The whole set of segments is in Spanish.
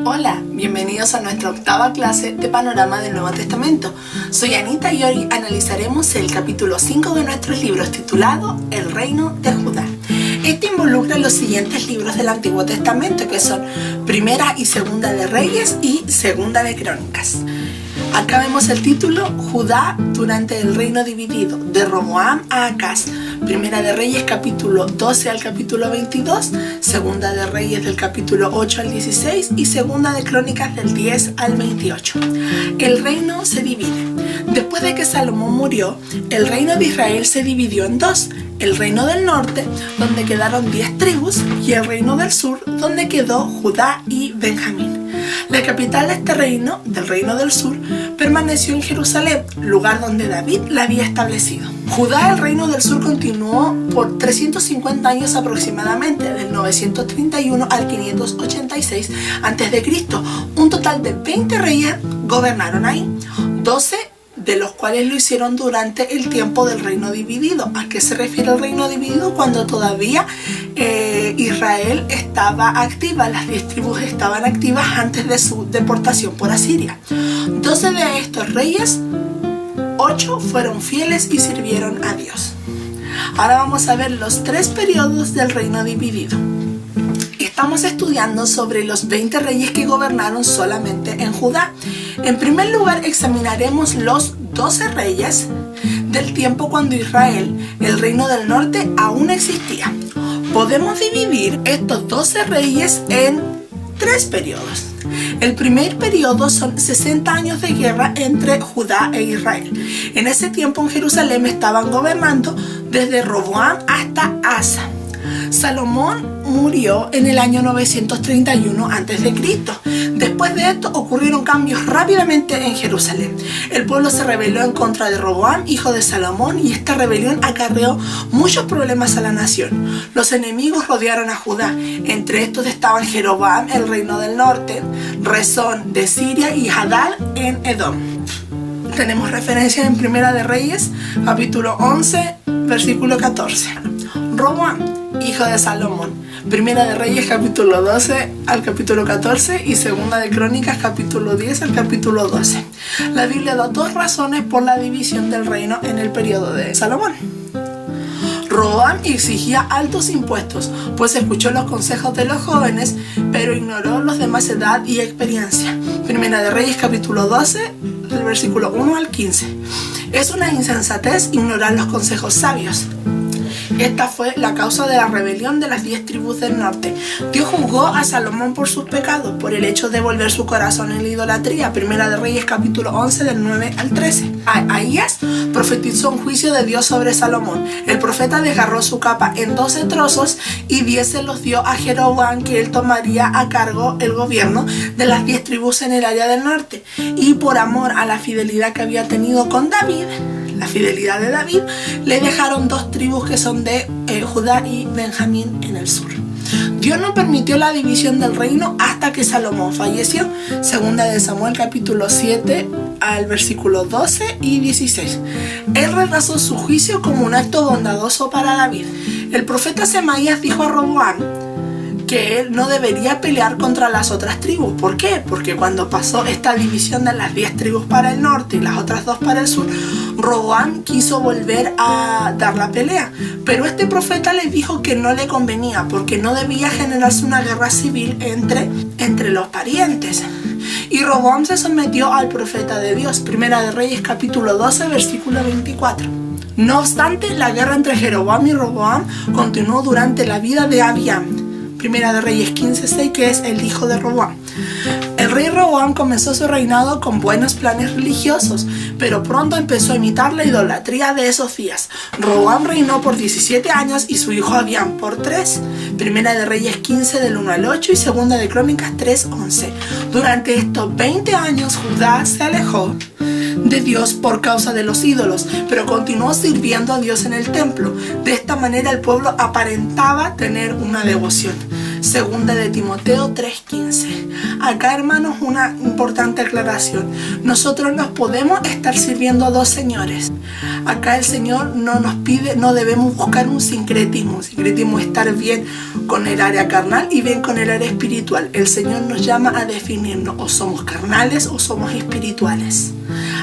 Hola, bienvenidos a nuestra octava clase de Panorama del Nuevo Testamento. Soy Anita y hoy analizaremos el capítulo 5 de nuestros libros titulado El Reino de Judá. Este involucra los siguientes libros del Antiguo Testamento, que son Primera y Segunda de Reyes y Segunda de Crónicas. Acá vemos el título: Judá durante el reino dividido, de Roboam a Acaz. Primera de Reyes capítulo 12 al capítulo 22, Segunda de Reyes del capítulo 8 al 16 y Segunda de Crónicas del 10 al 28. El reino se divide. Después de que Salomón murió, el reino de Israel se dividió en dos: el reino del norte, donde quedaron 10 tribus, y el reino del sur, donde quedó Judá y Benjamín. La capital de este reino, del reino del sur, permaneció en Jerusalén, lugar donde David la había establecido. Judá, el reino del sur, continuó por 350 años aproximadamente, del 931 al 586 a.C. Un total de 20 reyes gobernaron ahí, 12 de los cuales lo hicieron durante el tiempo del reino dividido. ¿A qué se refiere el reino dividido? Cuando todavía Israel estaba activa, las 10 tribus estaban activas antes de su deportación por Asiria. 12 de estos reyes, 8 fueron fieles y sirvieron a Dios. Ahora vamos a ver los 3 periodos del reino dividido. Estamos estudiando sobre los 20 reyes que gobernaron solamente en Judá. En primer lugar, examinaremos los 12 reyes del tiempo cuando Israel, el reino del norte, aún existía. Podemos dividir estos 12 reyes en 3 periodos. El primer periodo son 60 años de guerra entre Judá e Israel. En ese tiempo en Jerusalén estaban gobernando desde Roboam hasta Asa. Salomón murió en el año 931 a.C. Después de esto ocurrieron cambios rápidamente en Jerusalén. El pueblo se rebeló en contra de Roboam, hijo de Salomón, y esta rebelión acarreó muchos problemas a la nación. Los enemigos rodearon a Judá. Entre estos estaban Jeroboam, el reino del norte, Rezón de Siria y Hadad en Edom. Tenemos referencia en Primera de Reyes, capítulo 11, versículo 14. Roboam, hijo de Salomón. Primera de Reyes capítulo 12 al capítulo 14 y Segunda de Crónicas capítulo 10 al capítulo 12. La Biblia da 2 razones por la división del reino en el periodo de Salomón. Roboam exigía altos impuestos, pues escuchó los consejos de los jóvenes, pero ignoró los de más edad y experiencia. Primera de Reyes capítulo 12, del versículo 1 al 15. Es una insensatez ignorar los consejos sabios. Esta fue la causa de la rebelión de las 10 tribus del norte. Dios juzgó a Salomón por sus pecados, por el hecho de volver su corazón en la idolatría. Primera de Reyes capítulo 11 del 9 al 13. Ahías profetizó un juicio de Dios sobre Salomón. El profeta desgarró su capa en 12 trozos y 10 se los dio a Jeroboam, que él tomaría a cargo el gobierno de las 10 tribus en el área del norte. Y por amor a la fidelidad que había tenido con David, la fidelidad de David, le dejaron 2 tribus que son de Judá y Benjamín en el sur. Dios no permitió la división del reino hasta que Salomón falleció. Segunda de Samuel capítulo 7 al versículo 12 y 16. Él retrasó su juicio como un acto bondadoso para David. El profeta Semaías dijo a Roboam que él no debería pelear contra las otras tribus. ¿Por qué? Porque cuando pasó esta división de las 10 tribus para el norte y las otras 2 para el sur, Roboam quiso volver a dar la pelea. Pero este profeta le dijo que no le convenía, porque no debía generarse una guerra civil entre los parientes. Y Roboam se sometió al profeta de Dios. Primera de Reyes capítulo 12 versículo 24. No obstante, la guerra entre Jeroboam y Roboam continuó durante la vida de Abiam. Primera de Reyes 15:6, que es el hijo de Roboam. El rey Roboam comenzó su reinado con buenos planes religiosos, pero pronto empezó a imitar la idolatría de esos días. Roboam reinó por 17 años y su hijo Abiam por 3. Primera de Reyes 15 del 1 al 8 y Segunda de Crónicas 3:11. Durante estos 20 años Judá se alejó de Dios por causa de los ídolos, pero continuó sirviendo a Dios en el templo. De esta manera el pueblo aparentaba tener una devoción. Segunda de Timoteo 3:15. Acá, hermanos, una importante aclaración. Nosotros no podemos estar sirviendo a dos señores. Acá el Señor no nos pide, no debemos buscar un sincretismo. Sincretismo es estar bien con el área carnal y bien con el área espiritual. El Señor nos llama a definirnos, o somos carnales o somos espirituales.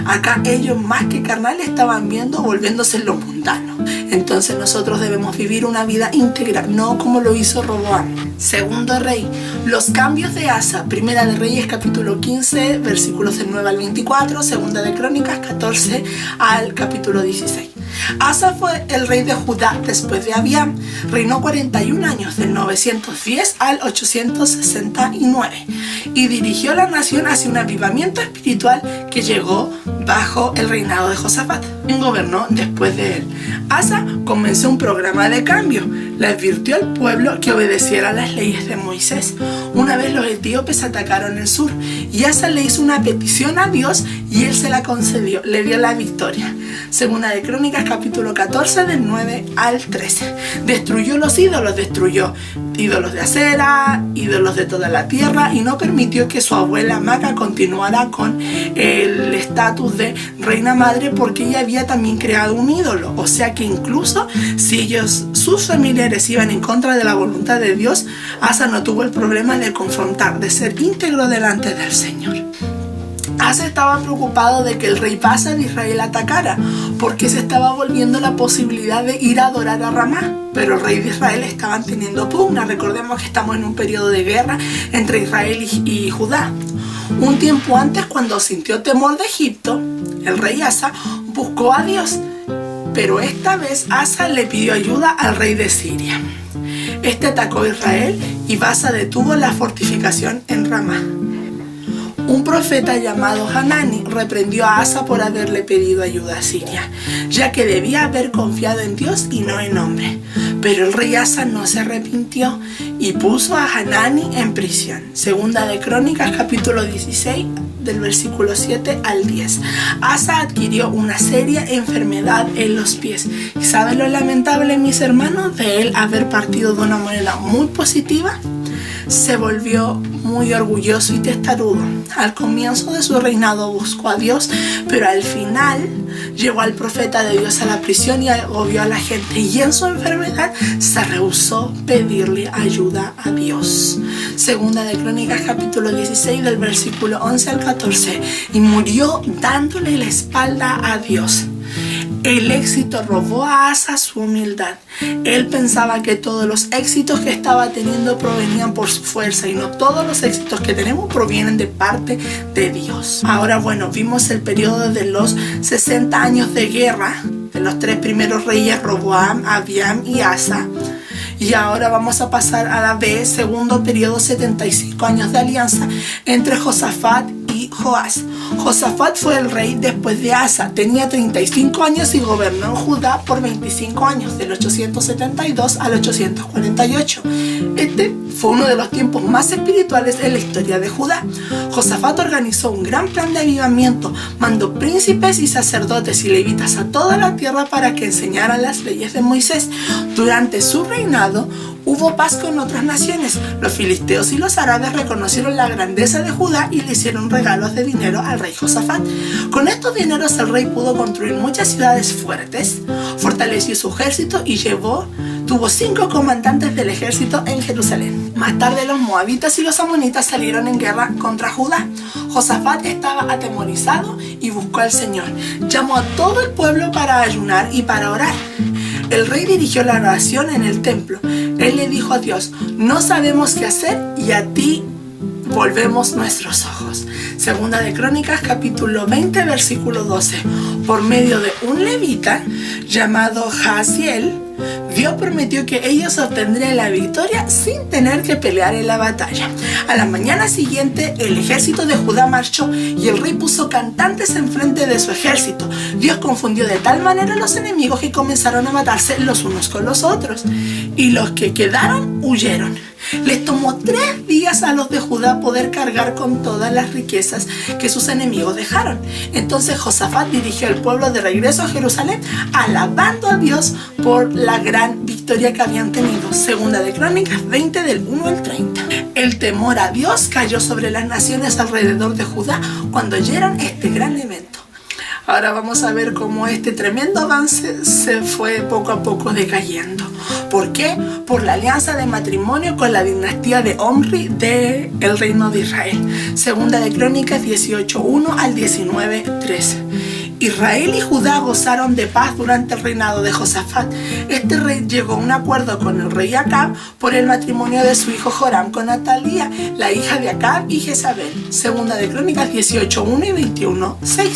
Acá ellos, más que carnales, estaban viendo volviéndose en lo mundano. Entonces nosotros debemos vivir una vida íntegra, no como lo hizo Roboam. Segundo rey, los cambios de Asa. Primera de Reyes capítulo 15, versículos del 9 al 24. Segunda de Crónicas 14 al capítulo 16. Asa fue el rey de Judá después de Abiam. Reinó 41 años, del 910 al 869, y dirigió la nación hacia un avivamiento espiritual que llegó bajo el reinado de Josafat, quien gobernó después de él. Asa comenzó un programa de cambio. Le advirtió al pueblo que obedeciera las leyes de Moisés. Una vez los etíopes atacaron el sur y Asa le hizo una petición a Dios y él se la concedió, le dio la victoria. Segunda de Crónicas capítulo 14 del 9 al 13. Destruyó los ídolos, destruyó ídolos de acera, ídolos de toda la tierra, y no permitió que su abuela Maca continuara con el estatus de reina madre, porque ella había también creado un ídolo. O sea que incluso si sus familiares iban en contra de la voluntad de Dios, Asa no tuvo el problema de confrontar, de ser íntegro delante del Señor. Asa estaba preocupado de que el rey Baasa de Israel atacara, porque se estaba volviendo la posibilidad de ir a adorar a Ramá. Pero el rey de Israel estaban teniendo pugna. Recordemos que estamos en un periodo de guerra entre Israel y Judá. Un tiempo antes, cuando sintió temor de Egipto, el rey Asa buscó a Dios, pero esta vez Asa le pidió ayuda al rey de Siria. Este atacó a Israel y Baasa detuvo la fortificación en Ramá. Un profeta llamado Hanani reprendió a Asa por haberle pedido ayuda a Siria, ya que debía haber confiado en Dios y no en hombre. Pero el rey Asa no se arrepintió y puso a Hanani en prisión. Segunda de Crónicas capítulo 16 del versículo 7 al 10. Asa adquirió una seria enfermedad en los pies. ¿Y saben lo lamentable, mis hermanos, de él haber partido de una manera muy positiva? Se volvió muy orgulloso y testarudo. Al comienzo de su reinado buscó a Dios, pero al final llevó al profeta de Dios a la prisión y agobió a la gente, y en su enfermedad se rehusó pedirle ayuda a Dios. Segunda de Crónicas capítulo 16 del versículo 11 al 14. Y murió dándole la espalda a Dios. El éxito robó a Asa su humildad. Él pensaba que todos los éxitos que estaba teniendo provenían por su fuerza, y no todos los éxitos que tenemos provienen de parte de Dios. Ahora, bueno, vimos el periodo de los 60 años de guerra de los tres primeros reyes, Roboam, Abiam y Asa. Y ahora vamos a pasar a la vez, segundo periodo, 75 años de alianza entre Josafat y Joás. Josafat fue el rey después de Asa. Tenía 35 años y gobernó en Judá por 25 años, del 872 al 848. Este fue uno de los tiempos más espirituales en la historia de Judá. Josafat organizó un gran plan de avivamiento, mandó príncipes y sacerdotes y levitas a toda la tierra para que enseñaran las leyes de Moisés. Durante su reinado hubo paz con otras naciones. Los filisteos y los árabes reconocieron la grandeza de Judá y le hicieron regalos de dinero al rey Josafat. Con estos dineros el rey pudo construir muchas ciudades fuertes, fortaleció su ejército y tuvo 5 comandantes del ejército en Jerusalén. Más tarde los moabitas y los amonitas salieron en guerra contra Judá. Josafat estaba atemorizado y buscó al Señor. Llamó a todo el pueblo para ayunar y para orar. El rey dirigió la oración en el templo. Él le dijo a Dios: no sabemos qué hacer y a ti volvemos nuestros ojos. Segunda de Crónicas capítulo 20 versículo 12. Por medio de un levita llamado Jaasiel, Dios prometió que ellos obtendrían la victoria sin tener que pelear en la batalla. A la mañana siguiente, el ejército de Judá marchó y el rey puso cantantes enfrente de su ejército. Dios confundió de tal manera a los enemigos que comenzaron a matarse los unos con los otros, y los que quedaron huyeron. Les tomó 3 días a los de Judá poder cargar con todas las riquezas que sus enemigos dejaron. Entonces Josafat dirigió al pueblo de regreso a Jerusalén, alabando a Dios por la gran victoria que habían tenido. Segunda de Crónicas 20 del 1 al 30. El temor a Dios cayó sobre las naciones alrededor de Judá cuando oyeron este gran evento. Ahora vamos a ver cómo este tremendo avance se fue poco a poco decayendo. ¿Por qué? Por la alianza de matrimonio con la dinastía de Omri del reino de Israel. Segunda de Crónicas 18:1 al 19:13. Israel y Judá gozaron de paz durante el reinado de Josafat. Este rey llegó a un acuerdo con el rey Acab por el matrimonio de su hijo Joram con Atalía, la hija de Acab y Jezabel. Segunda de Crónicas 18:1 y 21:6.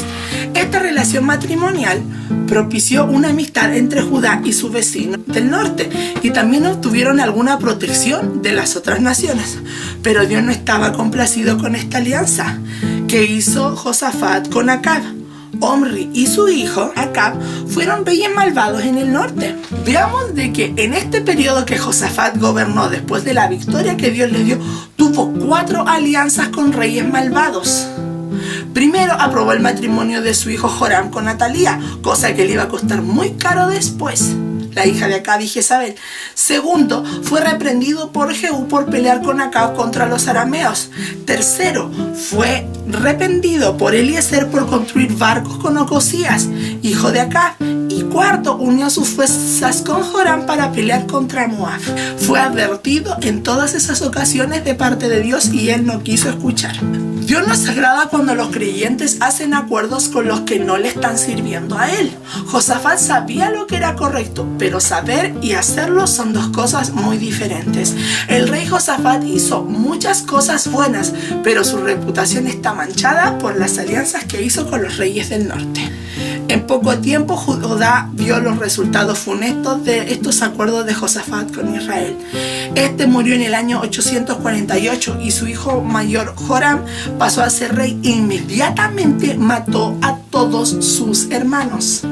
Esta relación matrimonial propició una amistad entre Judá y su vecino del norte y también obtuvieron alguna protección de las otras naciones. Pero Dios no estaba complacido con esta alianza que hizo Josafat con Acab. Omri y su hijo Acab fueron reyes malvados en el norte. Veamos de que en este periodo que Josafat gobernó después de la victoria que Dios le dio, tuvo 4 alianzas con reyes malvados. Primero, aprobó el matrimonio de su hijo Joram con Atalía, cosa que le iba a costar muy caro después, la hija de Acab y Jezabel. Segundo, fue reprendido por Jehú por pelear con Acab contra los arameos. Tercero, fue reprendido por Eliezer por construir barcos con Ocosías, hijo de Acab. Y cuarto, unió sus fuerzas con Joram para pelear contra Moab. Fue advertido en todas esas ocasiones de parte de Dios y él no quiso escuchar. Dios no se agrada cuando los creyentes hacen acuerdos con los que no le están sirviendo a Él. Josafat sabía lo que era correcto, pero saber y hacerlo son 2 cosas muy diferentes. El rey Josafat hizo muchas cosas buenas, pero su reputación está manchada por las alianzas que hizo con los reyes del norte. En poco tiempo Judá vio los resultados funestos de estos acuerdos de Josafat con Israel. Este murió en el año 848 y su hijo mayor Joram pasó a ser rey e inmediatamente mató a todos sus hermanos.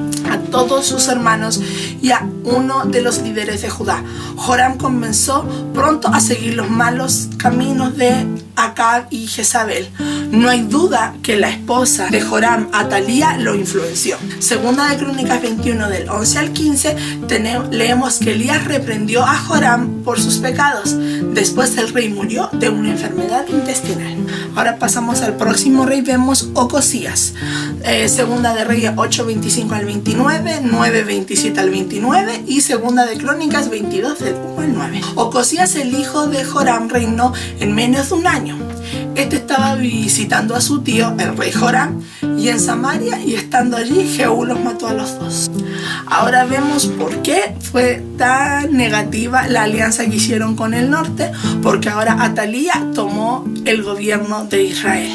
Y a uno de los líderes de Judá. Joram comenzó pronto a seguir los malos caminos de Acab y Jezabel. No hay duda que la esposa de Joram, Atalía, lo influenció. Segunda de Crónicas 21 del 11 al 15 leemos que Elías reprendió a Joram por sus pecados. Después el rey murió de una enfermedad intestinal. Ahora pasamos al próximo rey, vemos Ocosías. Segunda de Reyes 8:25 al 29, 9:27 al 29 y Segunda de Crónicas 22 del 1 al 9. Ocosías, el hijo de Joram, reinó en menos de un año. Este estaba visitando a su tío, el rey Joram, y en Samaria, y estando allí, Jehú los mató a los 2. Ahora vemos por qué fue tan negativa la alianza que hicieron con el norte, porque ahora Atalía tomó el gobierno de Israel.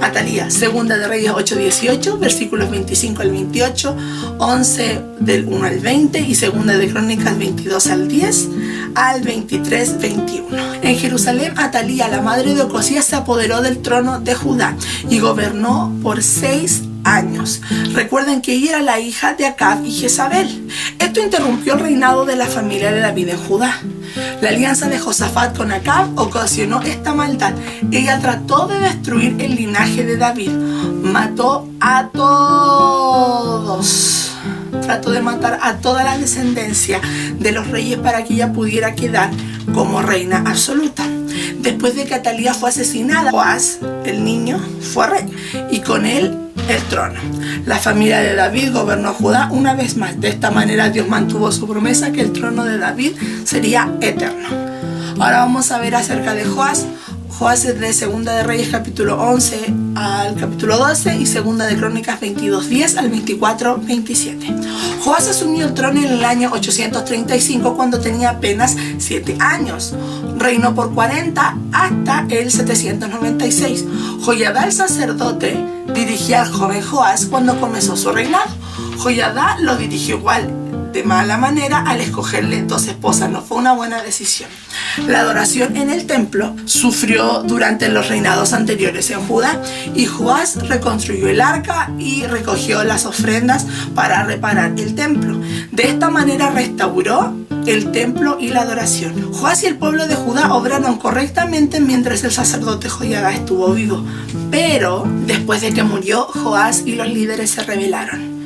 Atalía, Segunda de Reyes 8:18, versículos 25 al 28, 11 del 1 al 20 y Segunda de Crónicas 22 al 10 al 23-21. En Jerusalén, Atalía, la madre de Ocosías, se apoderó del trono de Judá y gobernó por 6 años. Recuerden que ella era la hija de Acab y Jezabel. Esto interrumpió el reinado de la familia de David en Judá. La alianza de Josafat con Acab ocasionó esta maldad. Ella trató de destruir el linaje de David. Mató a todos. Trató de matar a toda la descendencia de los reyes para que ella pudiera quedar como reina absoluta. Después de que Atalía fue asesinada, Joás, el niño, fue rey y con él el trono. La familia de David gobernó Judá una vez más. De esta manera Dios mantuvo su promesa que el trono de David sería eterno. Ahora vamos a ver acerca de Joás. Joás es de Segunda de Reyes capítulo 11 al capítulo 12 y Segunda de Crónicas 22:10 al 24:27. Joás asumió el trono en el año 835 cuando tenía apenas 7 años. Reinó por 40 hasta el 796. Joiada el sacerdote dirigía al joven Joás cuando comenzó su reinado. Joiada lo dirigió igual de mala manera al escogerle 2 esposas. No fue una buena decisión. La adoración en el templo sufrió durante los reinados anteriores en Judá, y Joás reconstruyó el arca y recogió las ofrendas para reparar el templo. De esta manera restauró el templo y la adoración. Joás y el pueblo de Judá obraron correctamente mientras el sacerdote Joiada estuvo vivo, pero después de que murió, Joás y los líderes se rebelaron.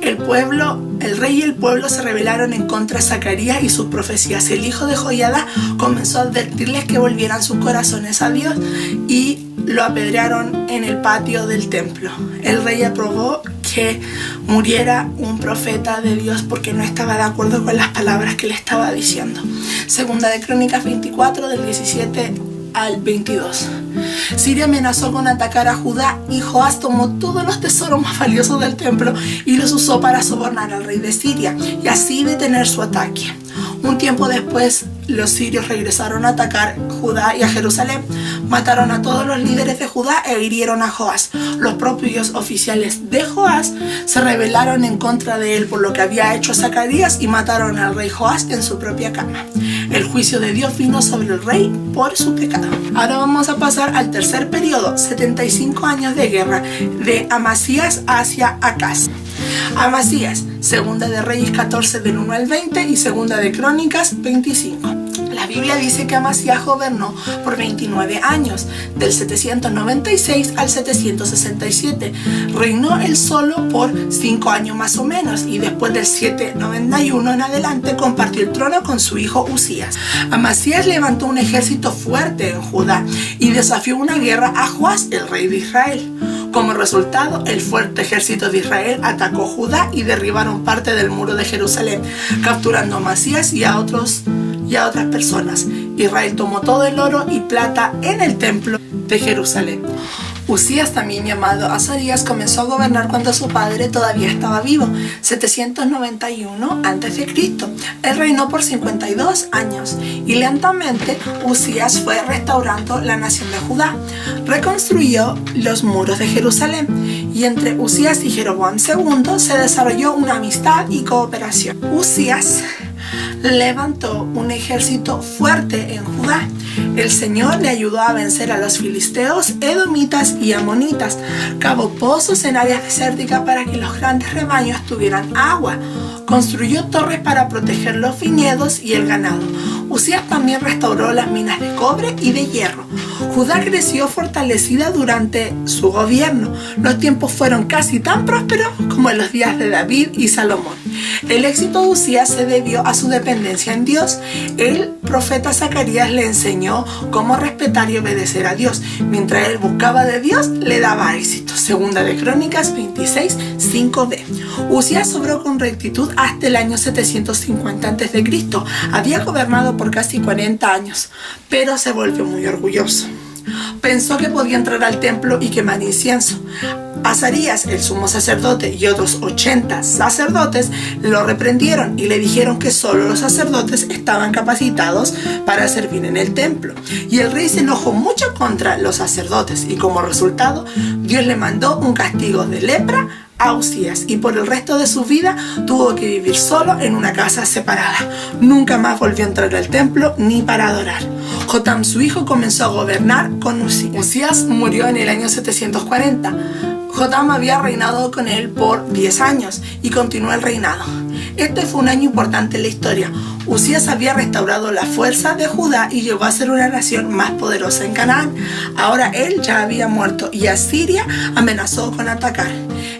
El rey y el pueblo se rebelaron en contra de Zacarías y sus profecías. El hijo de Joiada comenzó a advertirles que volvieran sus corazones a Dios y lo apedrearon en el patio del templo. El rey aprobó que muriera un profeta de Dios porque no estaba de acuerdo con las palabras que le estaba diciendo. Segunda de Crónicas 24, del 17 al 22. Siria amenazó con atacar a Judá, y Joás tomó todos los tesoros más valiosos del templo y los usó para sobornar al rey de Siria y así detener su ataque. Un tiempo después, los sirios regresaron a atacar Judá y a Jerusalén. Mataron a todos los líderes de Judá e hirieron a Joás. Los propios oficiales de Joás se rebelaron en contra de él por lo que había hecho Zacarías y mataron al rey Joás en su propia cama. El juicio de Dios vino sobre el rey por su pecado. Ahora vamos a pasar al tercer periodo, 75 años de guerra, de Amasías hacia Acaz. Amasías, Segunda de Reyes 14 del 1 al 20 y Segunda de Crónicas 25. La Biblia dice que Amasías gobernó por 29 años, del 796 al 767. Reinó él solo por 5 años más o menos, y después del 791 en adelante compartió el trono con su hijo Usías. Amasías levantó un ejército fuerte en Judá y desafió una guerra a Joás, el rey de Israel. Como resultado, el fuerte ejército de Israel atacó Judá y derribaron parte del muro de Jerusalén, capturando a Amasías y a otras personas. Israel tomó todo el oro y plata en el templo de Jerusalén. Usías, también llamado Azarías, comenzó a gobernar cuando su padre todavía estaba vivo, 791 a.C. Él reinó por 52 años y lentamente Usías fue restaurando la nación de Judá. Reconstruyó los muros de Jerusalén, y entre Usías y Jeroboam II se desarrolló una amistad y cooperación. Usías levantó un ejército fuerte en Judá. El Señor le ayudó a vencer a los filisteos, edomitas y amonitas. Cavó pozos en áreas desérticas para que los grandes rebaños tuvieran agua. Construyó torres para proteger los viñedos y el ganado. Usías también restauró las minas de cobre y de hierro. Judá creció fortalecida durante su gobierno. Los tiempos fueron casi tan prósperos como en los días de David y Salomón. El éxito de Usías se debió a su dependencia en Dios. El profeta Zacarías le enseñó cómo respetar y obedecer a Dios. Mientras él buscaba de Dios, le daba éxito. Segunda de Crónicas 26, 5b. Usías obró con rectitud hasta el año 750 a.C. Había gobernado por casi 40 años, pero se volvió muy orgulloso. Pensó que podía entrar al templo y quemar incienso. Azarías, el sumo sacerdote, y otros 80 sacerdotes lo reprendieron y le dijeron que solo los sacerdotes estaban capacitados para servir en el templo. Y el rey se enojó mucho contra los sacerdotes, y como resultado, Dios le mandó un castigo de lepra a Usías, y por el resto de su vida tuvo que vivir solo en una casa separada. Nunca más volvió a entrar al templo ni para adorar. Jotam, su hijo, comenzó a gobernar con Usías. Usías murió en el año 740. Jotam había reinado con él por 10 años y continuó el reinado. Este fue un año importante en la historia. Usías había restaurado la fuerza de Judá y llegó a ser una nación más poderosa en Canaán. Ahora él ya había muerto y Asiria amenazó con atacar.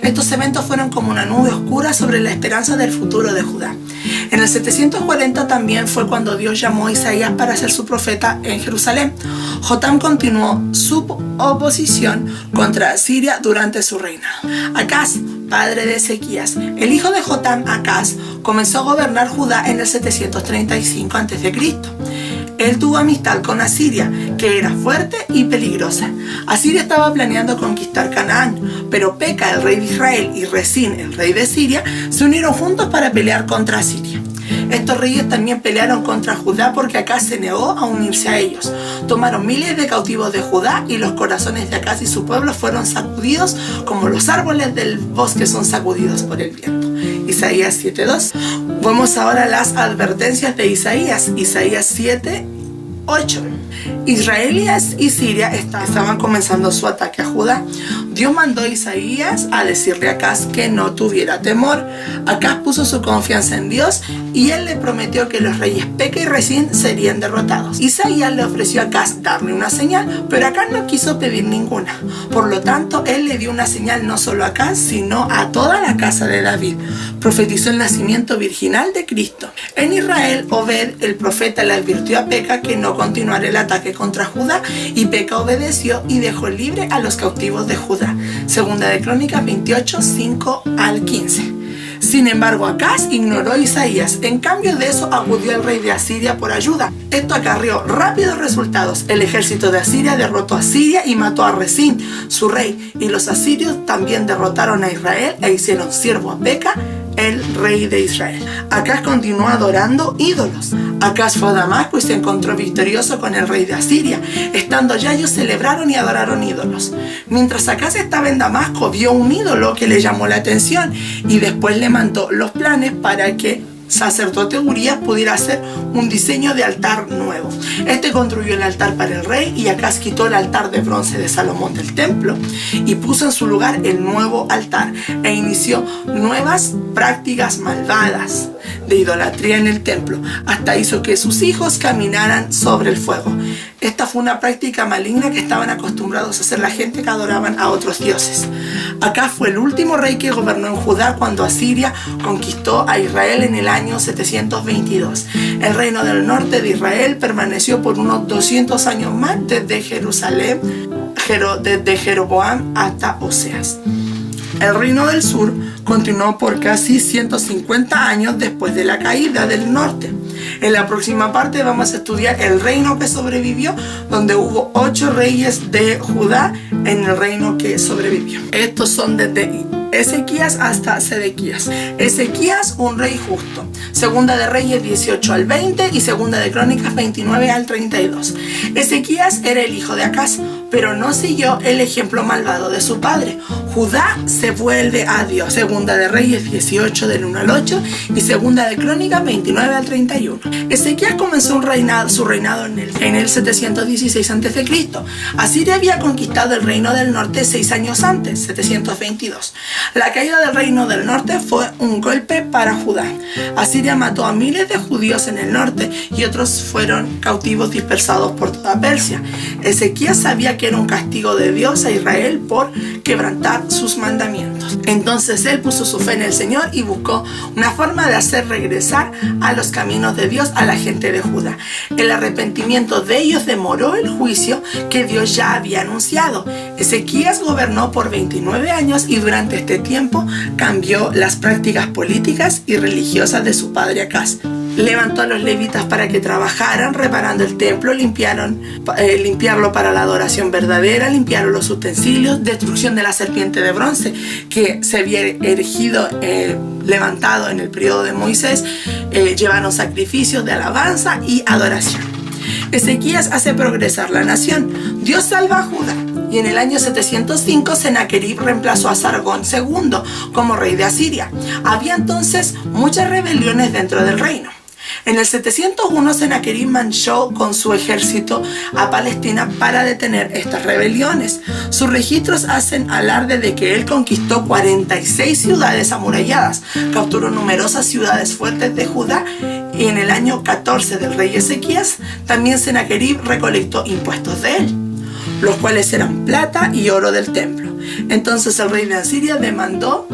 Estos eventos fueron como una nube oscura sobre la esperanza del futuro de Judá. En el 740 también fue cuando Dios llamó a Isaías para ser su profeta en Jerusalén. Jotam continuó su oposición contra Asiria durante su reinado. Acaz, padre de Ezequías, el hijo de Jotam, Acaz, comenzó a gobernar Judá en el 735 a.C. Él tuvo amistad con Asiria, que era fuerte y peligrosa. Asiria estaba planeando conquistar Canaán, pero Peca, el rey de Israel, y Resín, el rey de Siria, se unieron juntos para pelear contra Asiria. Estos reyes también pelearon contra Judá porque Acaz se negó a unirse a ellos. Tomaron miles de cautivos de Judá y los corazones de Acaz y su pueblo fueron sacudidos como los árboles del bosque son sacudidos por el viento. Isaías 7:2. Vamos ahora a las advertencias de Isaías. Isaías 7:8. Israel y Siria estaban comenzando su ataque a Judá. Dios mandó a Isaías a decirle a Acaz que no tuviera temor. Acaz puso su confianza en Dios y él le prometió que los reyes Peca y Resín serían derrotados. Isaías le ofreció a Acaz darle una señal, pero Acaz no quiso pedir ninguna. Por lo tanto, él le dio una señal no solo a Acaz, sino a toda la casa de David. Profetizó el nacimiento virginal de Cristo. En Israel, Obed, el profeta, le advirtió a Peca que no continuara el ataque contra Judá, y Peca obedeció y dejó libre a los cautivos de Judá. Segunda de Crónicas 28, 5 al 15. Sin embargo, Acaz ignoró a Isaías. En cambio de eso, acudió al rey de Asiria por ayuda. Esto acarreó rápidos resultados. El ejército de Asiria derrotó a Siria y mató a Resín, su rey. Y los asirios también derrotaron a Israel e hicieron siervo a Peca, el rey de Israel. Acaz continuó adorando ídolos. Acaz fue a Damasco y se encontró victorioso con el rey de Asiria. Estando allá, ellos celebraron y adoraron ídolos. Mientras Acaz estaba en Damasco, vio un ídolo que le llamó la atención y después le mandó los planes para que sacerdote Urías pudiera hacer un diseño de altar nuevo. Este construyó el altar para el rey y Acaz quitó el altar de bronce de Salomón del templo y puso en su lugar el nuevo altar e inició nuevas prácticas malvadas de idolatría en el templo. Hasta hizo que sus hijos caminaran sobre el fuego. Esta fue una práctica maligna que estaban acostumbrados a hacer la gente que adoraban a otros dioses. Acaz fue el último rey que gobernó en Judá cuando Asiria conquistó a Israel en el año 722. El reino del norte de Israel permaneció por unos 200 años más desde Jeroboam hasta Oseas. El reino del sur continuó por casi 150 años después de la caída del norte. En la próxima parte vamos a estudiar el reino que sobrevivió, donde hubo 8 reyes de Judá en el reino que sobrevivió. Estos son desde Ezequías hasta Sedequías. Ezequías, un rey justo. Segunda de Reyes 18 al 20 y Segunda de Crónicas 29 al 32. Ezequías era el hijo de Acaz, pero no siguió el ejemplo malvado de su padre. Judá se vuelve a Dios. Segunda de Reyes 18 del 1 al 8 y Segunda de Crónicas 29 al 31. Ezequías comenzó su reinado en el 716 a.C. Asiria había conquistado el reino del norte 6 años antes, 722. La caída del reino del norte fue un golpe para Judá. Asiria mató a miles de judíos en el norte y otros fueron cautivos dispersados por toda Persia. Ezequías sabía que era un castigo de Dios a Israel por quebrantar sus mandamientos. Entonces él puso su fe en el Señor y buscó una forma de hacer regresar a los caminos de Dios a la gente de Judá. El arrepentimiento de ellos demoró el juicio que Dios ya había anunciado. Ezequías gobernó por 29 años y durante este tiempo cambió las prácticas políticas y religiosas de su padre Acaz. Levantó a los levitas para que trabajaran reparando el templo, limpiarlo para la adoración verdadera, limpiaron los utensilios, destrucción de la serpiente de bronce que se había levantado en el periodo de Moisés, llevaron sacrificios de alabanza y adoración. Ezequías hace progresar la nación. Dios salva a Judá. Y en el año 705 Sennacherib reemplazó a Sargón II como rey de Asiria. Había entonces muchas rebeliones dentro del reino. En el 701 Sennacherib marchó con su ejército a Palestina para detener estas rebeliones. Sus registros hacen alarde de que él conquistó 46 ciudades amuralladas, capturó numerosas ciudades fuertes de Judá y en el año 14 del rey Ezequías también Sennacherib recolectó impuestos de él, los cuales eran plata y oro del templo. Entonces el rey de Asiria demandó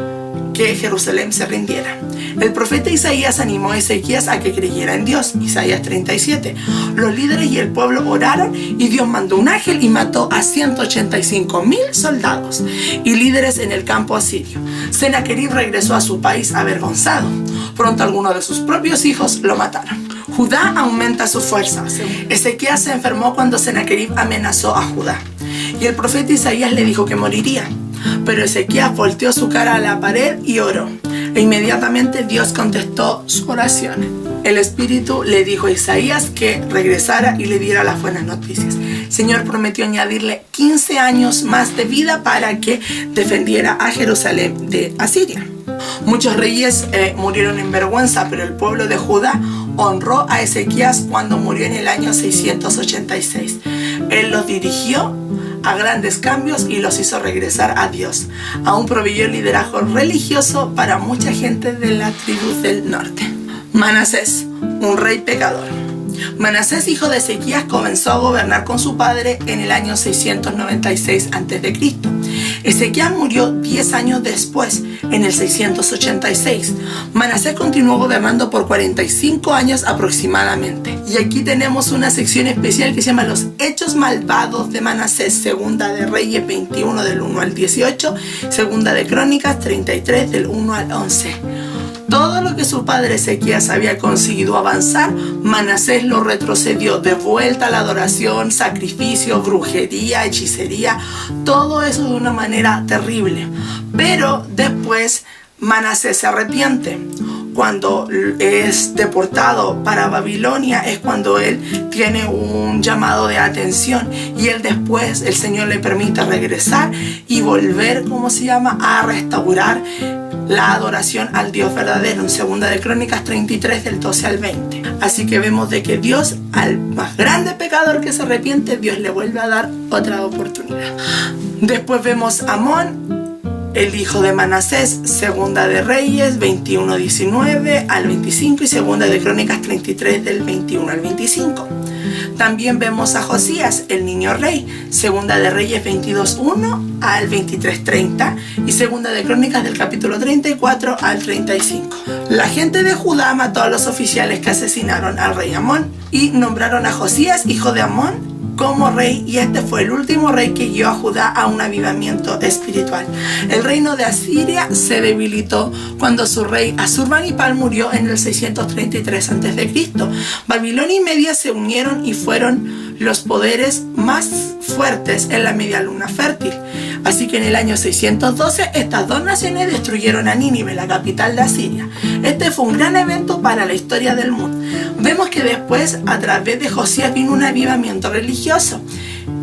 que Jerusalén se rindiera. El profeta Isaías animó a Ezequías a que creyera en Dios. Isaías 37. Los líderes y el pueblo oraron y Dios mandó un ángel y mató a 185,000 soldados y líderes en el campo asirio. Sennacherib regresó a su país avergonzado. Pronto algunos de sus propios hijos lo mataron. Judá aumenta su fuerza. Ezequías se enfermó cuando Sennacherib amenazó a Judá y el profeta Isaías le dijo que moriría. Pero Ezequías volteó su cara a la pared y oró. E inmediatamente Dios contestó su oración. el Espíritu le dijo a Isaías que regresara y le diera las buenas noticias. El Señor prometió añadirle 15 años más de vida para que defendiera a Jerusalén de Asiria. Muchos reyes murieron en vergüenza, pero el pueblo de Judá honró a Ezequías cuando murió en el año 686. Él los dirigió a grandes cambios y los hizo regresar a Dios. Aún proveyó liderazgo religioso para mucha gente de la tribu del norte. Manasés, un rey pecador. Manasés, hijo de Ezequías, comenzó a gobernar con su padre en el año 696 a.C. Ezequías murió 10 años después, en el 686. Manasés continuó gobernando por 45 años aproximadamente. Y aquí tenemos una sección especial que se llama Los Hechos Malvados de Manasés, Segunda de Reyes 21 del 1 al 18, Segunda de Crónicas 33 del 1 al 11. Todo lo que su padre Ezequías había conseguido avanzar, Manasés lo retrocedió de vuelta a la adoración, sacrificio, brujería, hechicería, todo eso de una manera terrible. Pero después Manasés se arrepiente. Cuando es deportado para Babilonia es cuando él tiene un llamado de atención y él después, el Señor le permite regresar y volver, a restaurar la adoración al Dios verdadero en Segunda de Crónicas 33 del 12 al 20. Así que vemos de que Dios, al más grande pecador que se arrepiente, Dios le vuelve a dar otra oportunidad. Después vemos a Amón, el hijo de Manasés, Segunda de Reyes 21:19 al 25 y Segunda de Crónicas 33 del 21 al 25. También vemos a Josías, el niño rey, Segunda de Reyes 22:1 al 23:30 y Segunda de Crónicas del capítulo 34 al 35. La gente de Judá mató a los oficiales que asesinaron al rey Amón y nombraron a Josías, hijo de Amón, como rey, y este fue el último rey que guió a Judá a un avivamiento espiritual. El reino de Asiria se debilitó cuando su rey Asurbanipal murió en el 633 a.C. Babilonia y Media se unieron y fueron los poderes más fuertes en la media luna fértil. Así que en el año 612 estas dos naciones destruyeron a Nínive, la capital de Asiria. Este fue un gran evento para la historia del mundo. Vemos que después, a través de Josías, vino un avivamiento religioso.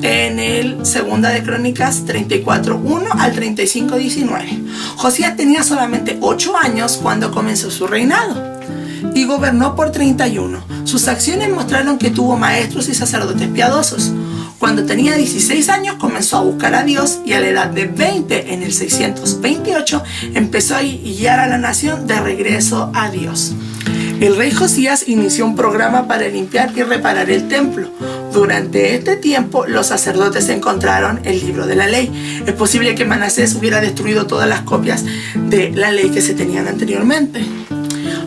En el Segunda de Crónicas 34:1 al 35:19. Josías tenía solamente 8 años cuando comenzó su reinado y gobernó por 31. Sus acciones mostraron que tuvo maestros y sacerdotes piadosos. Cuando tenía 16 años comenzó a buscar a Dios y a la edad de 20, en el 628, empezó a guiar a la nación de regreso a Dios. El rey Josías inició un programa para limpiar y reparar el templo. Durante este tiempo, los sacerdotes encontraron el libro de la ley. Es posible que Manasés hubiera destruido todas las copias de la ley que se tenían anteriormente.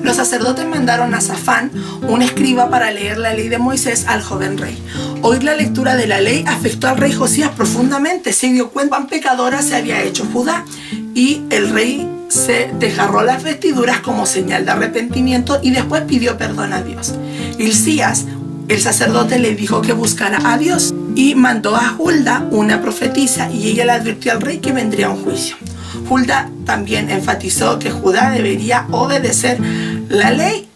Los sacerdotes mandaron a Safán, un escriba, para leer la ley de Moisés al joven rey. Oír la lectura de la ley afectó al rey Josías profundamente. Se dio cuenta cuán pecadora se había hecho Judá y el rey se desgarró las vestiduras como señal de arrepentimiento y después pidió perdón a Dios. Hilcías, el sacerdote, le dijo que buscara a Dios y mandó a Hulda, una profetisa, y ella le advirtió al rey que vendría un juicio. Hulda también enfatizó que Judá debería obedecer la ley.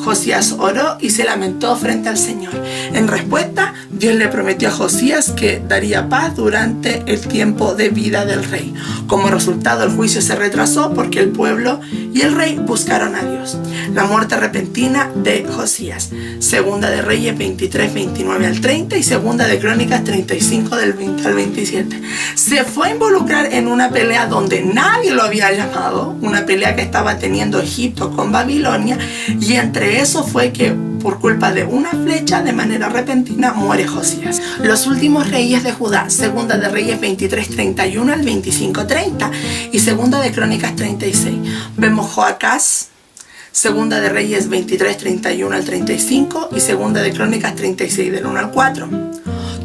Josías oró y se lamentó frente al Señor. En respuesta, Dios le prometió a Josías que daría paz durante el tiempo de vida del rey. Como resultado, el juicio se retrasó porque el pueblo y el rey buscaron a Dios. La muerte repentina de Josías. Segunda de Reyes 23, 29 al 30 y Segunda de Crónicas 35 del 20 al 27. Se fue a involucrar en una pelea donde nadie lo había llamado, una pelea que estaba teniendo Egipto con Babilonia, y entre eso fue que por culpa de una flecha, de manera repentina, muere Josías. Los últimos reyes de Judá, Segunda de Reyes 23, 31 al 25, 30 y Segunda de Crónicas 36. Vemos Joacás, Segunda de Reyes 23, 31 al 35 y Segunda de Crónicas 36 del 1 al 4.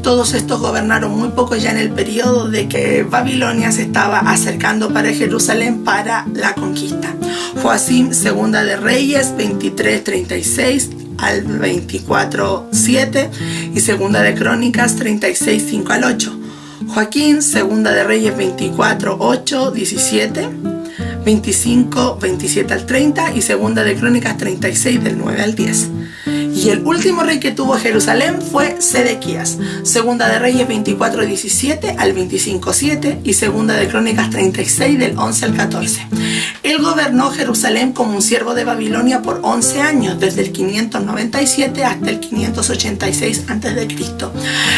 Todos estos gobernaron muy poco ya en el periodo de que Babilonia se estaba acercando para Jerusalén para la conquista. Joacim, Segunda de Reyes 23, 36 al 24, 7 y Segunda de Crónicas 36, 5 al 8. Joaquín, Segunda de Reyes 24, 8, 17. 25, 27 al 30 y segunda de Crónicas 36 del 9 al 10. Y el último rey que tuvo Jerusalén fue Sedequías. Segunda de Reyes 24, 17 al 25, 7 y segunda de Crónicas 36 del 11 al 14. Él gobernó Jerusalén como un siervo de Babilonia por 11 años, desde el 597 hasta el 586 a.C.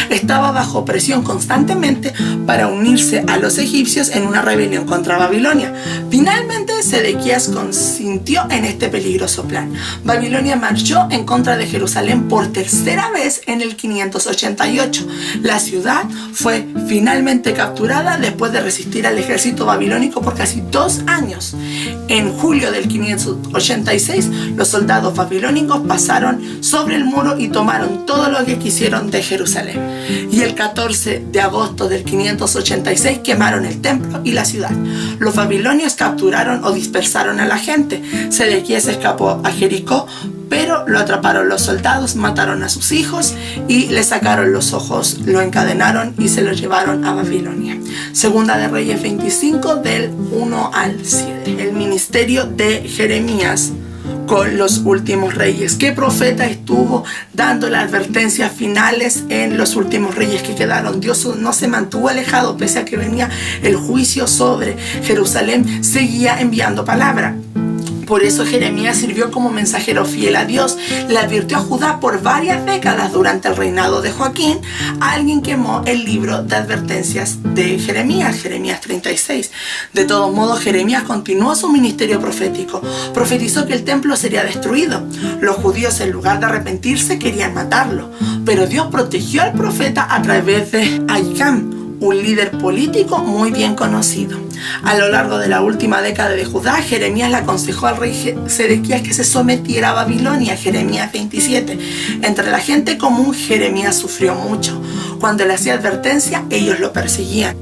Estaba bajo presión constantemente para unirse a los egipcios en una rebelión contra Babilonia. Finalmente, Sedequías consintió en este peligroso plan. Babilonia marchó en contra de Jerusalén por tercera vez en el 588. La ciudad fue finalmente capturada después de resistir al ejército babilónico por casi 2 años. En julio del 586, los soldados babilónicos pasaron sobre el muro y tomaron todo lo que quisieron de Jerusalén. Y el 14 de agosto del 586 quemaron el templo y la ciudad. Los babilonios capturaron o dispersaron a la gente. Sedequías escapó a Jericó, pero lo atraparon los soldados, mataron a sus hijos y le sacaron los ojos, lo encadenaron y se lo llevaron a Babilonia. Segunda de Reyes 25 del 1 al 7. El ministerio de Jeremías con los últimos reyes. ¿Qué profeta estuvo dando las advertencias finales en los últimos reyes que quedaron? Dios no se mantuvo alejado, pese a que venía el juicio sobre Jerusalén, seguía enviando palabra. Por eso Jeremías sirvió como mensajero fiel a Dios. Le advirtió a Judá por varias décadas durante el reinado de Joaquín. Alguien quemó el libro de advertencias de Jeremías, Jeremías 36. De todos modos, Jeremías continuó su ministerio profético. Profetizó que el templo sería destruido. Los judíos, en lugar de arrepentirse, querían matarlo. Pero Dios protegió al profeta a través de Ahikam, un líder político muy bien conocido. A lo largo de la última década de Judá, Jeremías le aconsejó al rey Sedequías que se sometiera a Babilonia, Jeremías 27. Entre la gente común, Jeremías sufrió mucho. Cuando le hacía advertencia, ellos lo perseguían.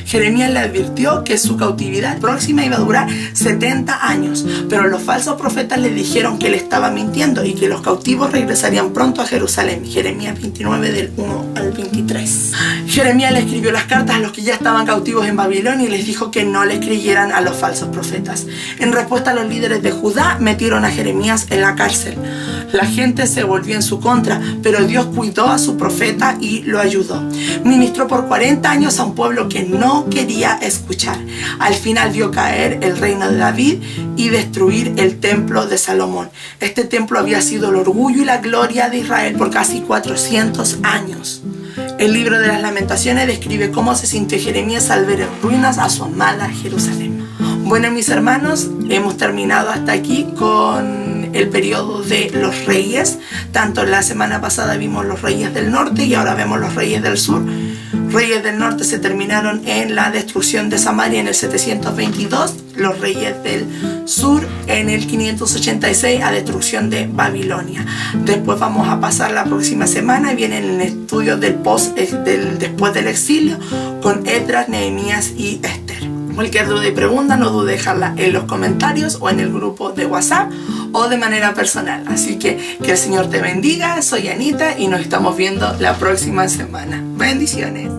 Jeremías le advirtió que su cautividad próxima iba a durar 70 años, pero los falsos profetas le dijeron que él estaba mintiendo y que los cautivos regresarían pronto a Jerusalén. Jeremías 29 del 1 al 23. Jeremías le escribió las cartas a los que ya estaban cautivos en Babilonia y les dijo que no les creyeran a los falsos profetas. En respuesta, los líderes de Judá metieron a Jeremías en la cárcel. La gente se volvió en su contra, pero Dios cuidó a su profeta y lo ayudó. Ministró por 40 años a un pueblo que no quería escuchar. Al final vio caer el reino de David y destruir el templo de Salomón. Este templo había sido el orgullo y la gloria de Israel por casi 400 años. El libro de las Lamentaciones describe cómo se sintió Jeremías al ver en ruinas a su amada Jerusalén. Bueno, mis hermanos, hemos terminado hasta aquí con el periodo de los reyes. Tanto la semana pasada vimos los reyes del norte y ahora vemos los reyes del sur. Reyes del norte se terminaron en la destrucción de Samaria en el 722, los reyes del sur en el 586 a destrucción de Babilonia. Después vamos a pasar la próxima semana y vienen el estudio después del exilio con Esdras, Nehemías y Esther. Cualquier duda y pregunta no dude dejarla en los comentarios o en el grupo de WhatsApp o de manera personal. Así que el Señor te bendiga. Soy Anita y nos estamos viendo la próxima semana. Bendiciones.